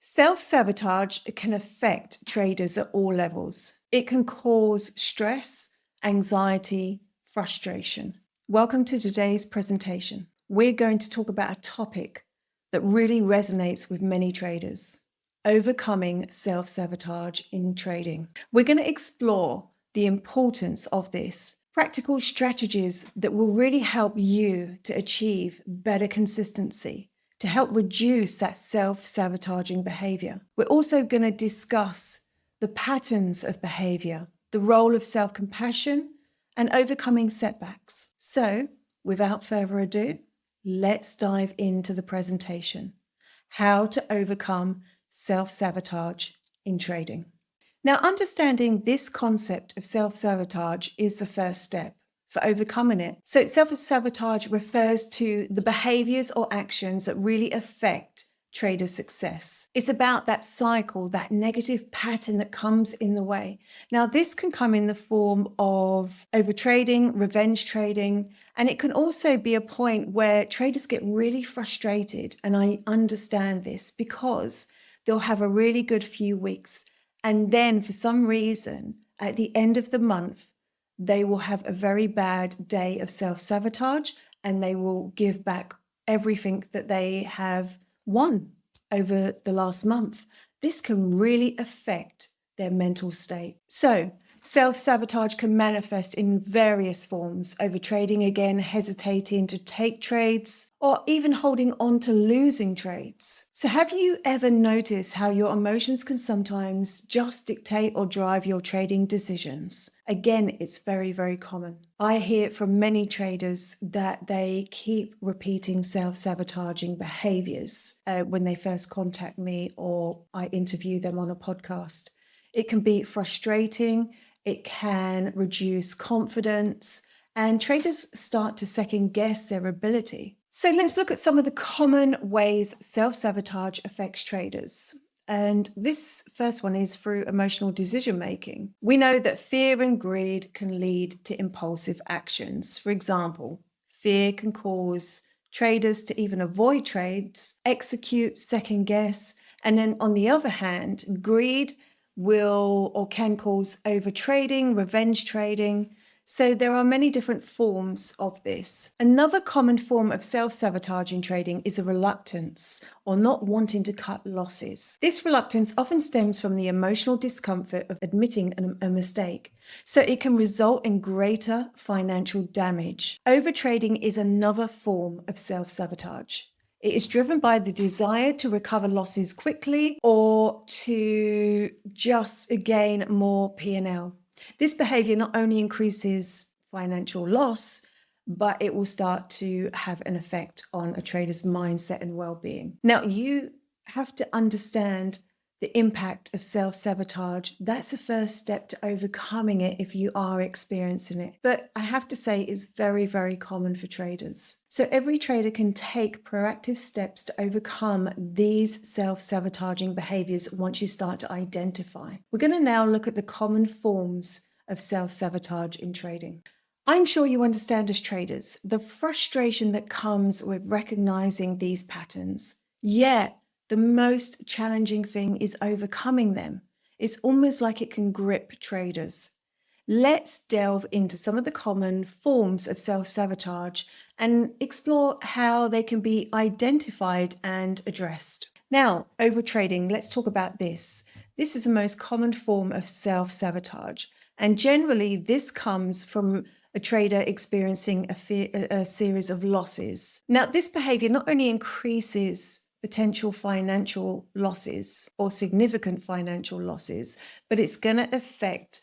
Self-sabotage can affect traders at all levels. It can cause stress, anxiety, frustration. Welcome to today's presentation. We're going to talk about a topic that really resonates with many traders: overcoming self-sabotage in trading. We're going to explore the importance of this, practical strategies that will really help you to achieve better consistency, to help reduce that self-sabotaging behavior. We're also going to discuss the patterns of behavior, the role of self-compassion, and overcoming setbacks. So, without further ado, let's dive into the presentation: how to overcome self-sabotage in trading. Now, understanding this concept of self-sabotage is the first step for overcoming it. So self-sabotage refers to the behaviors or actions that really affect trader success. It's about that cycle, that negative pattern that comes in the way. Now, this can come in the form of overtrading, revenge trading, and it can also be a point where traders get really frustrated. And I understand this because they'll have a really good few weeks, and then for some reason, at the end of the month, they will have a very bad day of self-sabotage and they will give back everything that they have won over the last month. This can really affect their mental state. So, self-sabotage can manifest in various forms: overtrading again, hesitating to take trades, or even holding on to losing trades. So have you ever noticed how your emotions can sometimes just dictate or drive your trading decisions? Again, it's very, very common. I hear from many traders that they keep repeating self-sabotaging behaviors when they first contact me or I interview them on a podcast. It can be frustrating. It can reduce confidence, and traders start to second guess their ability. So let's look at some of the common ways self-sabotage affects traders. And this first one is through emotional decision making. We know that fear and greed can lead to impulsive actions. For example, fear can cause traders to even avoid trades, execute, second guess, and then on the other hand, greed will or can cause overtrading, revenge trading. So there are many different forms of this. Another common form of self-sabotage in trading is a reluctance or not wanting to cut losses. This reluctance often stems from the emotional discomfort of admitting a mistake, so it can result in greater financial damage. Overtrading is another form of self-sabotage. It is driven by the desire to recover losses quickly or to just gain more P&L. This behavior not only increases financial loss, but it will start to have an effect on a trader's mindset and well-being. Now, you have to understand the impact of self-sabotage. That's the first step to overcoming it if you are experiencing it. But I have to say it's very, very common for traders. So every trader can take proactive steps to overcome these self-sabotaging behaviors once you start to identify. We're going to now look at the common forms of self-sabotage in trading. I'm sure you understand as traders the frustration that comes with recognizing these patterns. Yet, the most challenging thing is overcoming them. It's almost like it can grip traders. Let's delve into some of the common forms of self-sabotage and explore how they can be identified and addressed. Now, overtrading, let's talk about this. This is the most common form of self-sabotage, and generally this comes from a trader experiencing a series of losses. Now, this behavior not only increases potential financial losses or significant financial losses, but it's going to affect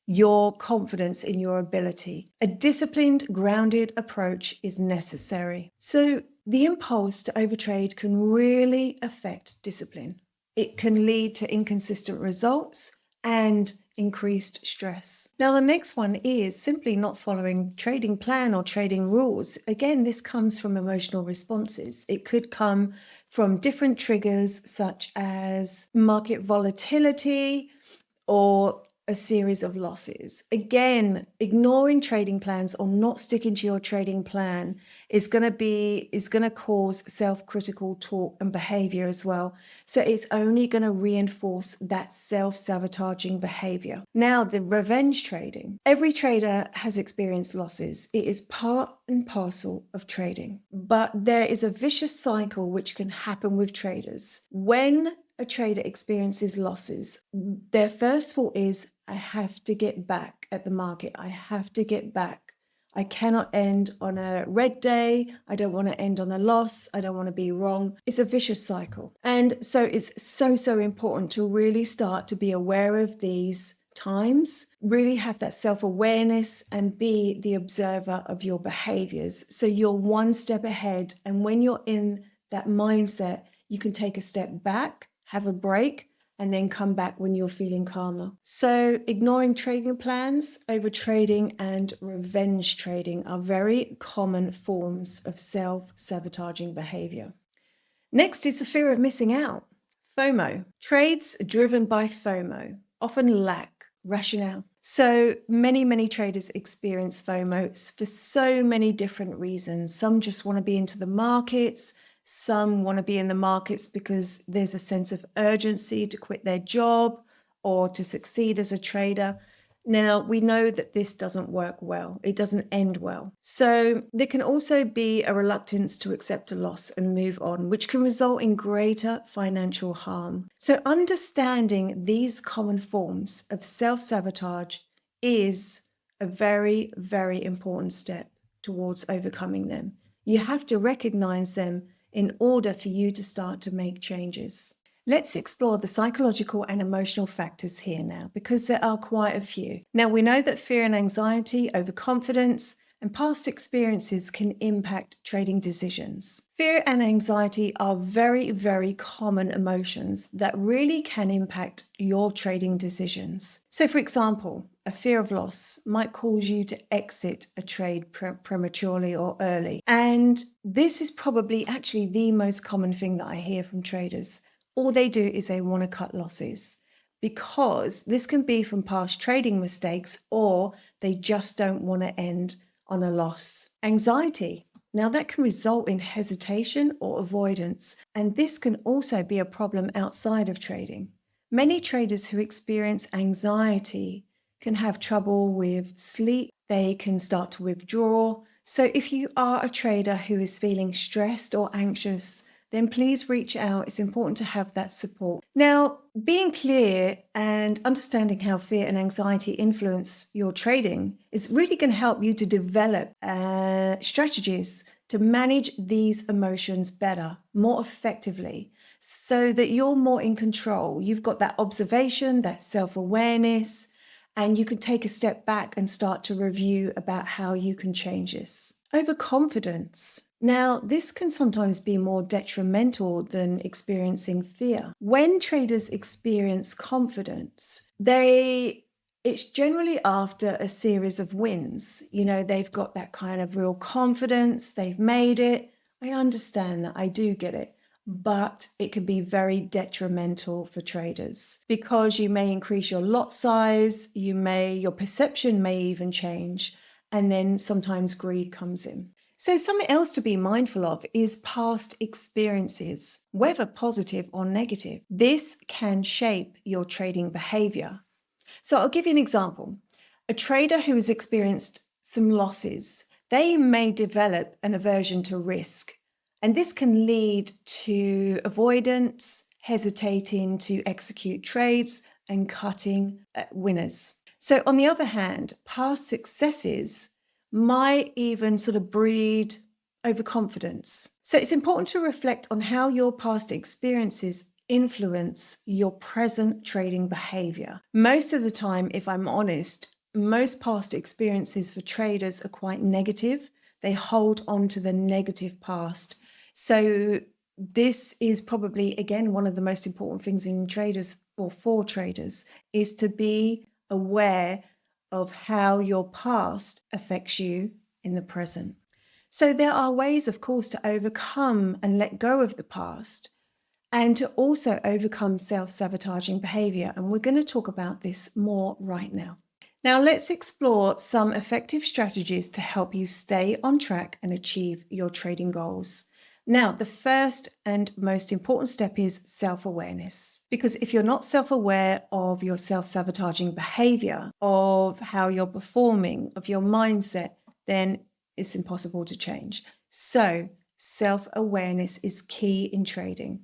your confidence in your ability. A disciplined, grounded approach is necessary. So the impulse to overtrade can really affect discipline. It can lead to inconsistent results and increased stress. Now, the next one is simply not following trading plan or trading rules. Again, this comes from emotional responses. It could come from different triggers such as market volatility or a series of losses. Again, ignoring trading plans or not sticking to your trading plan is going to cause self-critical talk and behavior as well. So it's only going to reinforce that self-sabotaging behavior. Now, the revenge trading. Every trader has experienced losses. It is part and parcel of trading. But there is a vicious cycle which can happen with traders. When a trader experiences losses, their first thought is, I have to get back at the market. I have to get back. I cannot end on a red day. I don't want to end on a loss. I don't want to be wrong. It's a vicious cycle. And so it's so important to really start to be aware of these times, really have that self-awareness and be the observer of your behaviors. So you're one step ahead. And when you're in that mindset, you can take a step back, have a break, and then come back when you're feeling calmer. So ignoring trading plans, over trading, and revenge trading are very common forms of self-sabotaging behavior. Next is the fear of missing out. FOMO. Trades driven by FOMO often lack rationale. So many traders experience FOMO for so many different reasons. Some just want to be into the markets. Some want to be in the markets because there's a sense of urgency to quit their job or to succeed as a trader. Now, we know that this doesn't work well. It doesn't end well. So there can also be a reluctance to accept a loss and move on, which can result in greater financial harm. So understanding these common forms of self-sabotage is a very important step towards overcoming them. You have to recognize them in order for you to start to make changes. Let's explore the psychological and emotional factors here now, because there are quite a few. Now, we know that fear and anxiety, overconfidence, and past experiences can impact trading decisions. Fear and anxiety are very common emotions that really can impact your trading decisions. So, for example, a fear of loss might cause you to exit a trade prematurely or early. And this is probably actually the most common thing that I hear from traders. All they do is they want to cut losses, because this can be from past trading mistakes, or they just don't want to end on a loss. Anxiety. Now that can result in hesitation or avoidance, and this can also be a problem outside of trading. Many traders who experience anxiety can have trouble with sleep. They can start to withdraw. So if you are a trader who is feeling stressed or anxious, then please reach out. It's important to have that support. Now, being clear and understanding how fear and anxiety influence your trading is really going to help you to develop strategies to manage these emotions better, more effectively, so that you're more in control. You've got that observation, that self-awareness, and you can take a step back and start to review about how you can change this. Overconfidence. Now, this can sometimes be more detrimental than experiencing fear. When traders experience confidence, it's generally after a series of wins. You know, they've got that kind of real confidence, they've made it. I understand that, I do get it. But it can be very detrimental for traders, because you may increase your lot size, your perception may even change, and then sometimes greed comes in. So something else to be mindful of is past experiences, whether positive or negative. This can shape your trading behavior. So I'll give you an example. A trader who has experienced some losses, they may develop an aversion to risk. And this can lead to avoidance, hesitating to execute trades, and cutting winners. So on the other hand, past successes might even sort of breed overconfidence. So it's important to reflect on how your past experiences influence your present trading behavior. Most of the time, if I'm honest, most past experiences for traders are quite negative. They hold on to the negative past. So this is probably, again, one of the most important things in traders, or for traders, is to be aware of how your past affects you in the present. So there are ways, of course, to overcome and let go of the past. and to also overcome self-sabotaging behavior. And we're going to talk about this more right now. Now, let's explore some effective strategies to help you stay on track and achieve your trading goals. Now, the first and most important step is self-awareness, because if you're not self-aware of your self-sabotaging behavior, of how you're performing, of your mindset, then it's impossible to change. So self-awareness is key in trading.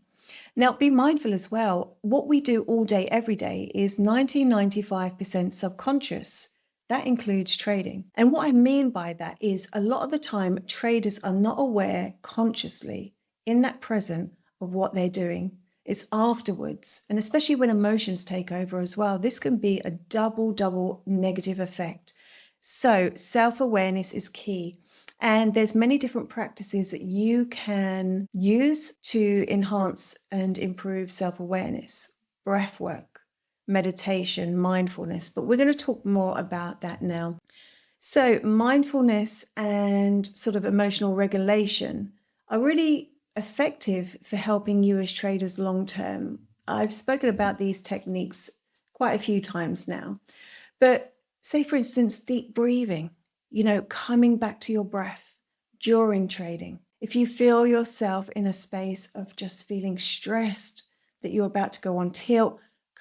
Now, be mindful as well. What we do all day, every day is 95% subconscious. That includes trading. And what I mean by that is a lot of the time, traders are not aware consciously in that present of what they're doing. It's afterwards. And especially when emotions take over as well, this can be a double negative effect. So self-awareness is key. And there's many different practices that you can use to enhance and improve self-awareness. Breath work, meditation, mindfulness, but we're going to talk more about that now. So mindfulness and sort of emotional regulation are really effective for helping you as traders long term. I've spoken about these techniques quite a few times now, but say for instance, deep breathing, coming back to your breath during trading. If you feel yourself in a space of just feeling stressed that you're about to go on tilt,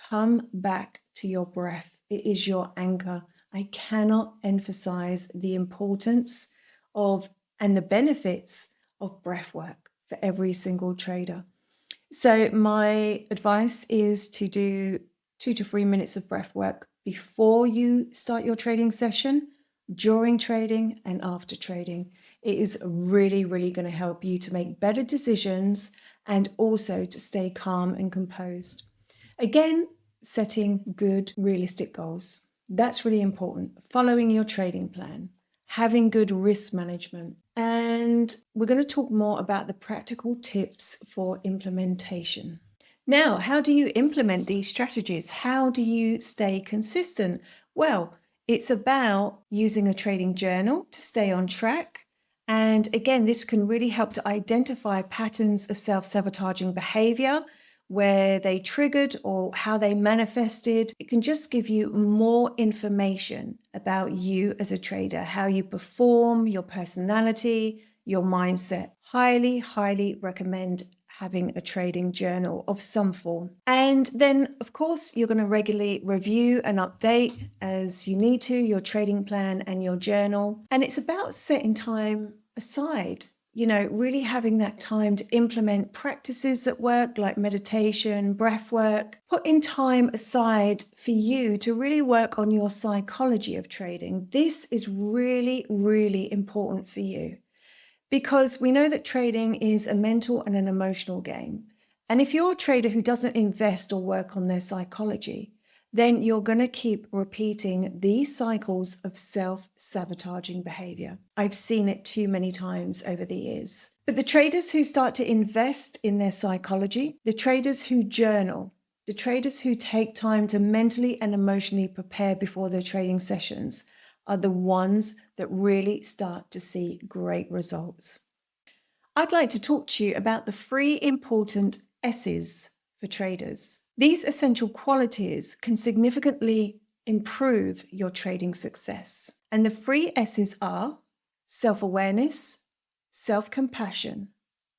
come back to your breath. It is your anchor. I cannot emphasize the importance of and the benefits of breath work for every single trader. So my advice is to do 2 to 3 minutes of breath work before you start your trading session, during trading, and after trading. It is really going to help you to make better decisions and also to stay calm and composed. Again, setting good, realistic goals. That's really important. Following your trading plan, having good risk management. And we're going to talk more about the practical tips for implementation. Now, how do you implement these strategies? How do you stay consistent? Well, it's about using a trading journal to stay on track. And again, this can really help to identify patterns of self-sabotaging behavior, where they triggered or how they manifested. It can just give you more information about you as a trader, how you perform, your personality, your mindset. Highly recommend having a trading journal of some form. And then, of course, you're going to regularly review and update as you need to your trading plan and your journal. And it's about setting time aside, really having that time to implement practices that work, like meditation, breath work, putting time aside for you to really work on your psychology of trading. This is really important for you, because we know that trading is a mental and an emotional game. And if you're a trader who doesn't invest or work on their psychology, then you're going to keep repeating these cycles of self-sabotaging behavior. I've seen it too many times over the years. But the traders who start to invest in their psychology, the traders who journal, the traders who take time to mentally and emotionally prepare before their trading sessions are the ones that really start to see great results. I'd like to talk to you about the 3 important S's for traders. These essential qualities can significantly improve your trading success. And the 3 S's are self-awareness, self-compassion,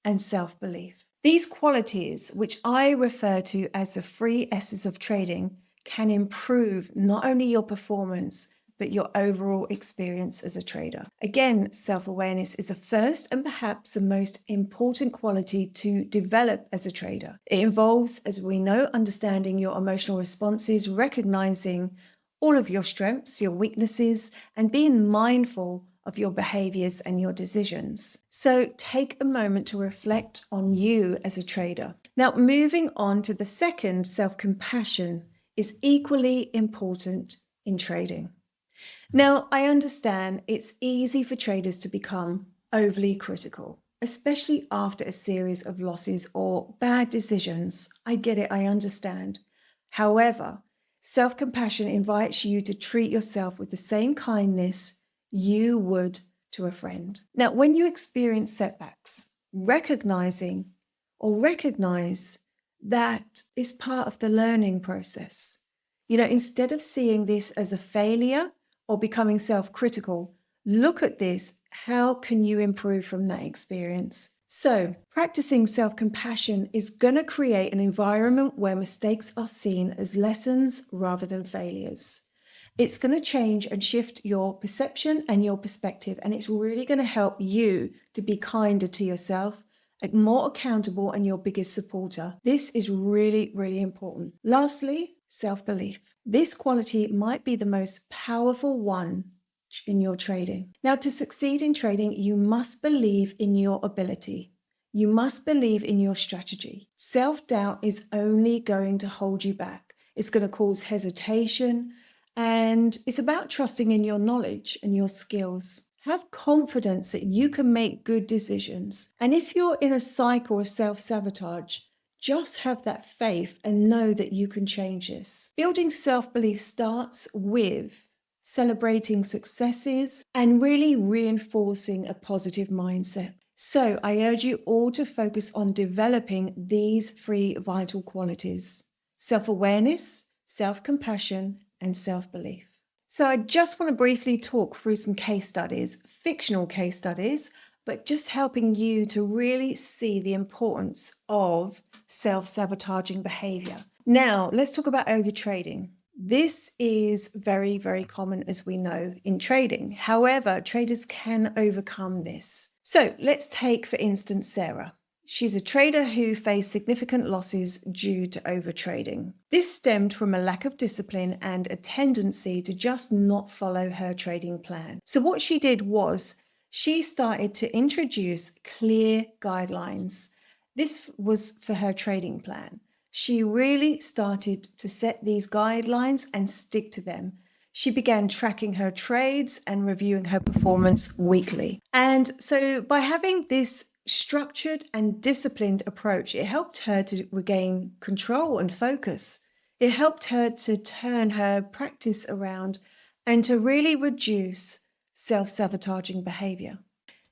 and self-belief. These qualities, which I refer to as the 3 S's of trading, can improve not only your performance, but your overall experience as a trader. Again, self-awareness is the first and perhaps the most important quality to develop as a trader. It involves, as we know, understanding your emotional responses, recognizing all of your strengths, your weaknesses, and being mindful of your behaviors and your decisions. So take a moment to reflect on you as a trader. Now, moving on to the second, self-compassion is equally important in trading. Now, I understand it's easy for traders to become overly critical, especially after a series of losses or bad decisions. I get it, I understand. However, self-compassion invites you to treat yourself with the same kindness you would to a friend. Now, when you experience setbacks, recognize that is part of the learning process. You know, instead of seeing this as a failure or becoming self-critical, look at this. How can you improve from that experience? So, practicing self-compassion is going to create an environment where mistakes are seen as lessons rather than failures. It's going to change and shift your perception and your perspective, and it's really going to help you to be kinder to yourself, more accountable, and your biggest supporter. This is really, really important. Lastly, self-belief. This quality might be the most powerful one in your trading. Now, to succeed in trading, you must believe in your ability. You must believe in your strategy. Self-doubt is only going to hold you back. It's going to cause hesitation, and it's about trusting in your knowledge and your skills. Have confidence that you can make good decisions. And if you're in a cycle of self-sabotage, just have that faith and know that you can change this. Building self-belief starts with celebrating successes and really reinforcing a positive mindset. So I urge you all to focus on developing these 3 vital qualities: self-awareness, self-compassion, and self-belief. So I just want to briefly talk through some case studies, fictional case studies, but just helping you to really see the importance of self-sabotaging behavior. Now, let's talk about overtrading. This is very, very common, as we know, in trading. However, traders can overcome this. So let's take, for instance, Sarah. She's a trader who faced significant losses due to overtrading. This stemmed from a lack of discipline and a tendency to just not follow her trading plan. So what she did was she started to introduce clear guidelines. This was for her trading plan. She really started to set these guidelines and stick to them. She began tracking her trades and reviewing her performance weekly. And so by having this structured and disciplined approach, it helped her to regain control and focus. It helped her to turn her practice around and to really reduce self-sabotaging behavior.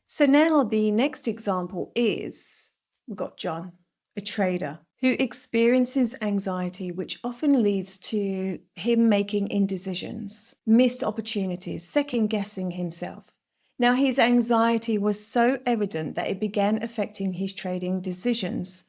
So now the next example is, we've got John, a trader who experiences anxiety, which often leads to him making indecisions, missed opportunities, second-guessing himself. Now, his anxiety was so evident that it began affecting his trading decisions,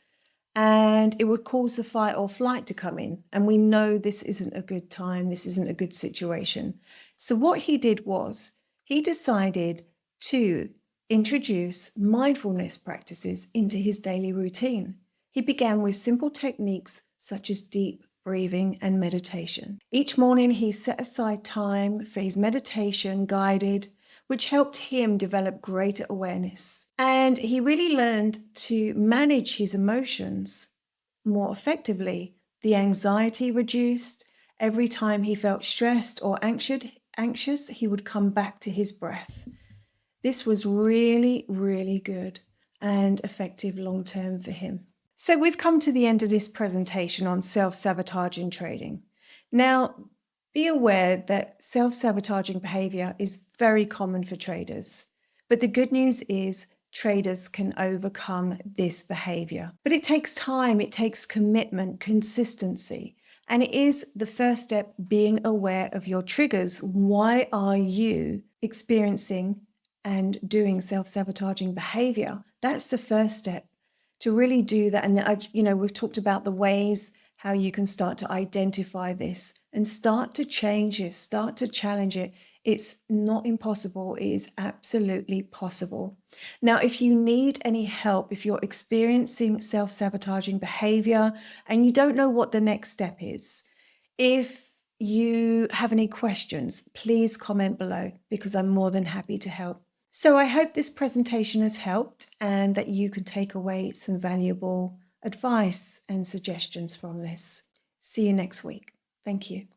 and it would cause the fight or flight to come in. And we know this isn't a good time, this isn't a good situation. So what he did was he decided to introduce mindfulness practices into his daily routine. He began with simple techniques such as deep breathing and meditation. Each morning he set aside time for his meditation guided, which helped him develop greater awareness. And he really learned to manage his emotions more effectively. The anxiety reduced. Every time he felt stressed or anxious, he would come back to his breath. This was really, really good and effective long-term for him. So we've come to the end of this presentation on self-sabotaging trading. Now, be aware that self-sabotaging behavior is very common for traders. But the good news is traders can overcome this behavior. But it takes time, it takes commitment, consistency. And it is the first step, being aware of your triggers. Why are you experiencing and doing self-sabotaging behavior? That's the first step, to really do that. And we've talked about the ways how you can start to identify this and start to change it, start to challenge it. It's not impossible. It is absolutely possible. Now, if you need any help, if you're experiencing self-sabotaging behavior and you don't know what the next step is, if you have any questions, please comment below because I'm more than happy to help. So I hope this presentation has helped and that you can take away some valuable advice and suggestions from this. See you next week. Thank you.